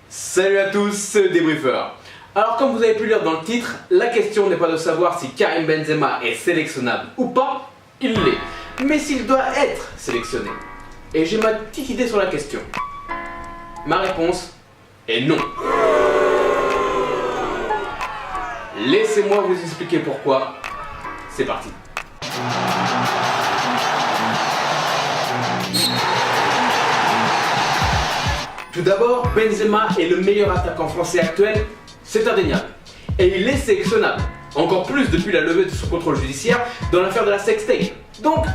Salut à tous, c'est le débriefeur. Alors comme vous avez pu lire dans le titre, la question n'est pas de savoir si Karim Benzema est sélectionnable ou pas, il l'est, mais s'il doit être sélectionné. Et j'ai ma petite idée sur la question. Ma réponse est non. Laissez-moi vous expliquer pourquoi. C'est parti. Tout d'abord, Benzema est le meilleur attaquant français actuel, c'est indéniable. Et il est sélectionnable, encore plus depuis la levée de son contrôle judiciaire dans l'affaire de la sextape. Donc,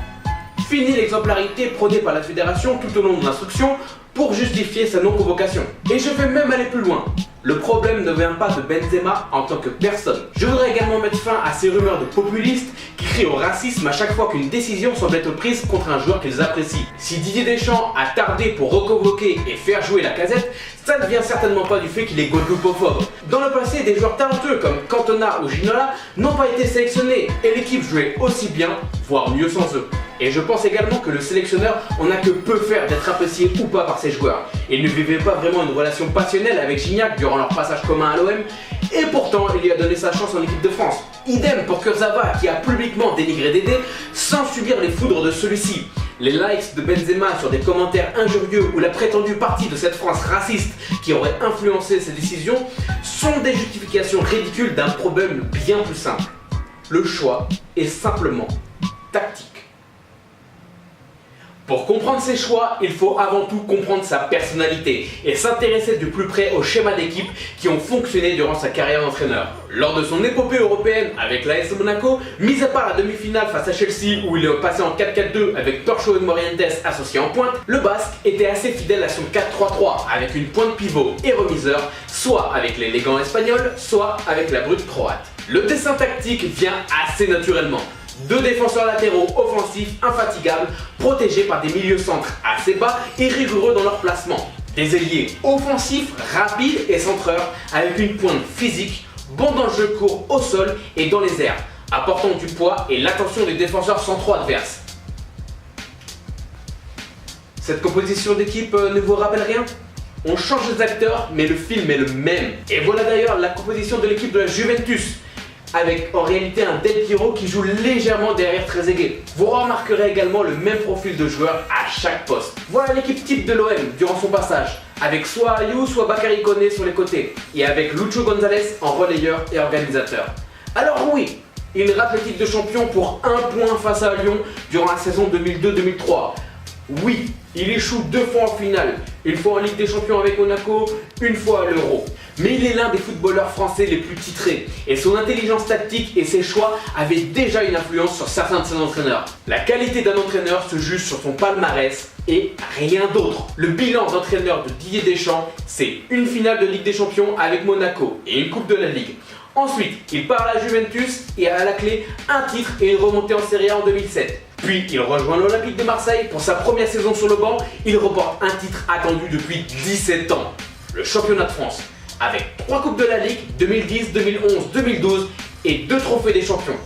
fini l'exemplarité prônée par la fédération tout au long de l'instruction pour justifier sa non-convocation. Et je vais même aller plus loin. Le problème ne vient pas de Benzema en tant que personne. Je voudrais également mettre fin à ces rumeurs de populistes qui crient au racisme à chaque fois qu'une décision semble être prise contre un joueur qu'ils apprécient. Si Didier Deschamps a tardé pour reconvoquer et faire jouer Lacazette, ça ne vient certainement pas du fait qu'il est guadeloupophobe. Dans le passé, des joueurs talentueux comme Cantona ou Ginola n'ont pas été sélectionnés et l'équipe jouait aussi bien, voire mieux sans eux. Et je pense également que le sélectionneur en a que peu faire d'être apprécié ou pas par ses joueurs. Il ne vivait pas vraiment une relation passionnelle avec Gignac durant leur passage commun à l'OM, et pourtant il lui a donné sa chance en équipe de France. Idem pour Kurzawa qui a publiquement dénigré Dédé sans subir les foudres de celui-ci. Les likes de Benzema sur des commentaires injurieux ou la prétendue partie de cette France raciste qui aurait influencé ses décisions sont des justifications ridicules d'un problème bien plus simple. Le choix est simplement tactique. Pour comprendre ses choix, il faut avant tout comprendre sa personnalité et s'intéresser de plus près aux schémas d'équipe qui ont fonctionné durant sa carrière d'entraîneur. Lors de son épopée européenne avec l'AS Monaco, mis à part la demi-finale face à Chelsea où il est passé en 4-4-2 avec Torcho et Morientes associés en pointe, le Basque était assez fidèle à son 4-3-3 avec une pointe pivot et remiseur, soit avec l'élégant espagnol, soit avec la brute croate. Le dessin tactique vient assez naturellement. Deux défenseurs latéraux offensifs infatigables, protégés par des milieux centres assez bas et rigoureux dans leur placement. Des ailiers offensifs, rapides et centreurs avec une pointe physique, bon dans le jeu court au sol et dans les airs, apportant du poids et l'attention des défenseurs centraux adverses. Cette composition d'équipe ne vous rappelle rien ? On change les acteurs, mais le film est le même. Et voilà d'ailleurs la composition de l'équipe de la Juventus, avec en réalité un Del Piero qui joue légèrement derrière Trezeguet. Vous remarquerez également le même profil de joueur à chaque poste. Voilà l'équipe type de l'OM durant son passage, avec soit Ayou, soit Bakary Koné sur les côtés, et avec Lucho González en relayeur et organisateur. Alors oui, il rate le titre de champion pour 1 point face à Lyon durant la saison 2002-2003. Oui, il échoue 2 fois en finale, une fois en Ligue des Champions avec Monaco, une fois à l'Euro. Mais il est l'un des footballeurs français les plus titrés, et son intelligence tactique et ses choix avaient déjà une influence sur certains de ses entraîneurs. La qualité d'un entraîneur se juge sur son palmarès et rien d'autre. Le bilan d'entraîneur de Didier Deschamps, c'est une finale de Ligue des Champions avec Monaco et une Coupe de la Ligue. Ensuite, il part à la Juventus et a à la clé un titre et une remontée en Serie A en 2007. Puis il rejoint l'Olympique de Marseille pour sa première saison sur le banc. Il remporte un titre attendu depuis 17 ans, le championnat de France, avec 3 coupes de la Ligue, 2010, 2011, 2012 et 2 trophées des champions.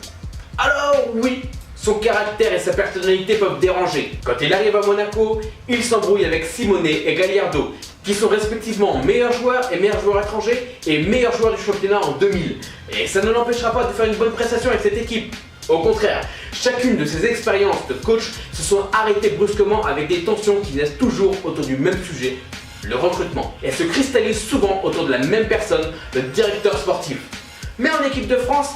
Alors oui, son caractère et sa personnalité peuvent déranger. Quand il arrive à Monaco, il s'embrouille avec Simonet et Gallardo, qui sont respectivement meilleurs joueurs et meilleurs joueurs étrangers et meilleurs joueurs du championnat en 2000. Et ça ne l'empêchera pas de faire une bonne prestation avec cette équipe. Au contraire, chacune de ces expériences de coach se sont arrêtées brusquement avec des tensions qui naissent toujours autour du même sujet, le recrutement, et se cristallisent souvent autour de la même personne, le directeur sportif. Mais en équipe de France,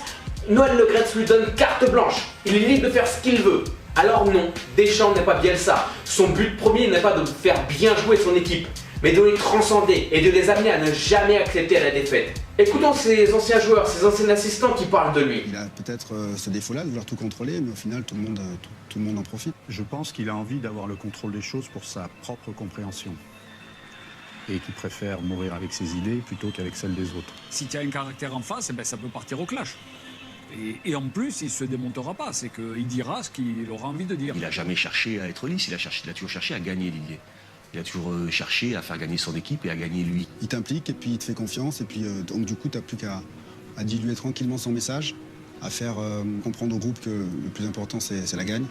Noël Le Graët lui donne carte blanche, il est libre de faire ce qu'il veut. Alors non, Deschamps n'est pas Bielsa, son but premier n'est pas de faire bien jouer son équipe, mais de les transcender et de les amener à ne jamais accepter la défaite. Écoutons ces anciens joueurs, ces anciens assistants qui parlent de lui. Il a peut-être ce défaut-là de vouloir tout contrôler, mais au final, tout le monde en profite. Je pense qu'il a envie d'avoir le contrôle des choses pour sa propre compréhension. Et qu'il préfère mourir avec ses idées plutôt qu'avec celles des autres. Si tu as un caractère en face, ça peut partir au clash. Et en plus, il ne se démontera pas, c'est qu'il dira ce qu'il aura envie de dire. Il n'a jamais cherché à être lisse, il a toujours cherché à gagner, Didier. Il a toujours cherché à faire gagner son équipe et à gagner lui. Il t'implique et puis il te fait confiance et puis donc du coup tu n'as plus qu'à diluer tranquillement son message, à faire comprendre au groupe que le plus important c'est la gagne.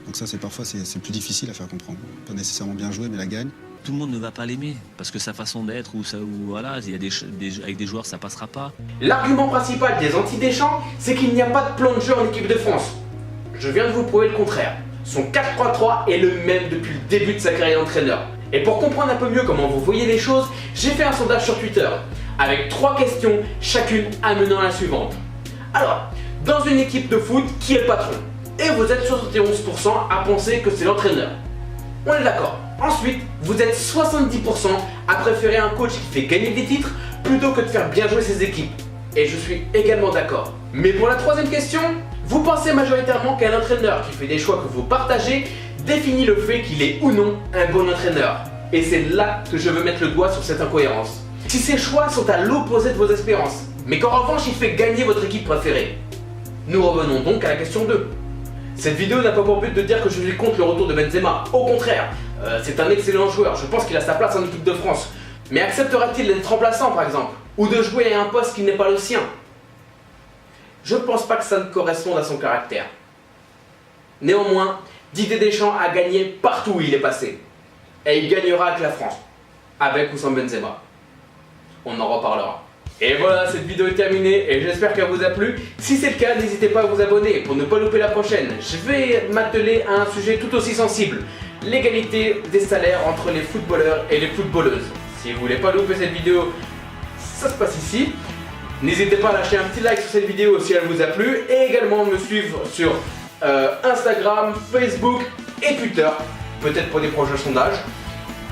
Donc ça parfois c'est plus difficile à faire comprendre. Pas nécessairement bien jouer mais la gagne. Tout le monde ne va pas l'aimer, parce que sa façon d'être, ou voilà, il y a avec des joueurs, ça passera pas. L'argument principal des anti-Deschamps, c'est qu'il n'y a pas de plan de jeu en équipe de France. Je viens de vous prouver le contraire. Son 4-3-3 est le même depuis le début de sa carrière d'entraîneur. Et pour comprendre un peu mieux comment vous voyez les choses, j'ai fait un sondage sur Twitter, avec 3 questions, chacune amenant à la suivante. Alors, dans une équipe de foot, qui est le patron? Et vous êtes 71% à penser que c'est l'entraîneur. On est d'accord. Ensuite, vous êtes 70% à préférer un coach qui fait gagner des titres plutôt que de faire bien jouer ses équipes. Et je suis également d'accord. Mais pour la 3e question, vous pensez majoritairement qu'un entraîneur qui fait des choix que vous partagez définit le fait qu'il est ou non un bon entraîneur. Et c'est là que je veux mettre le doigt sur cette incohérence. Si ces choix sont à l'opposé de vos espérances, mais qu'en revanche il fait gagner votre équipe préférée. Nous revenons donc à la question 2. Cette vidéo n'a pas pour but de dire que je suis contre le retour de Benzema. Au contraire, c'est un excellent joueur, je pense qu'il a sa place en équipe de France. Mais acceptera-t-il d'être remplaçant par exemple? Ou de jouer à un poste qui n'est pas le sien? Je pense pas que ça ne corresponde à son caractère. Néanmoins, Didier Deschamps a gagné partout où il est passé. Et il gagnera avec la France. Avec ou sans Benzema. On en reparlera. Et voilà, cette vidéo est terminée et j'espère qu'elle vous a plu. Si c'est le cas, n'hésitez pas à vous abonner pour ne pas louper la prochaine. Je vais m'atteler à un sujet tout aussi sensible. L'égalité des salaires entre les footballeurs et les footballeuses. Si vous voulez pas louper cette vidéo, ça se passe ici. N'hésitez pas à lâcher un petit like sur cette vidéo si elle vous a plu. Et également me suivre sur Instagram, Facebook et Twitter. Peut-être pour des prochains sondages.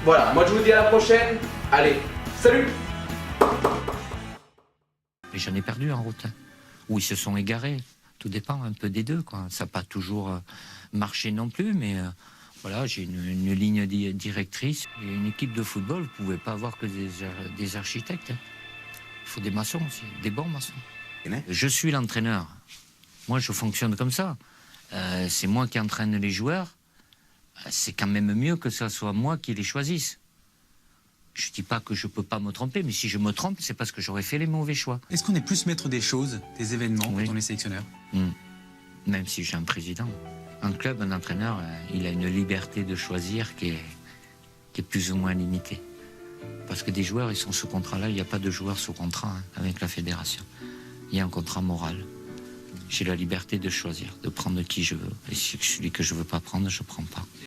Voilà, moi je vous dis à la prochaine. Allez, salut! Et j'en ai perdu en route, où ils se sont égarés. Tout dépend un peu des deux, quoi. Ça n'a pas toujours marché non plus, mais voilà, j'ai une ligne directrice. Et une équipe de football, vous ne pouvez pas avoir que des architectes. Il faut des maçons aussi, des bons maçons. Je suis l'entraîneur. Moi, je fonctionne comme ça. C'est moi qui entraîne les joueurs. C'est quand même mieux que ce soit moi qui les choisisse. Je ne dis pas que je ne peux pas me tromper, mais si je me trompe, c'est parce que j'aurais fait les mauvais choix. Est-ce qu'on est plus maître des choses, des événements, Oui. quand on est sélectionneur? Même si j'ai un président. Un club, un entraîneur, il a une liberté de choisir qui est plus ou moins limitée. Parce que des joueurs, ils sont sous contrat là, il n'y a pas de joueurs sous contrat avec la fédération. Il y a un contrat moral. J'ai la liberté de choisir, de prendre qui je veux. Et celui que je ne veux pas prendre, je ne prends pas.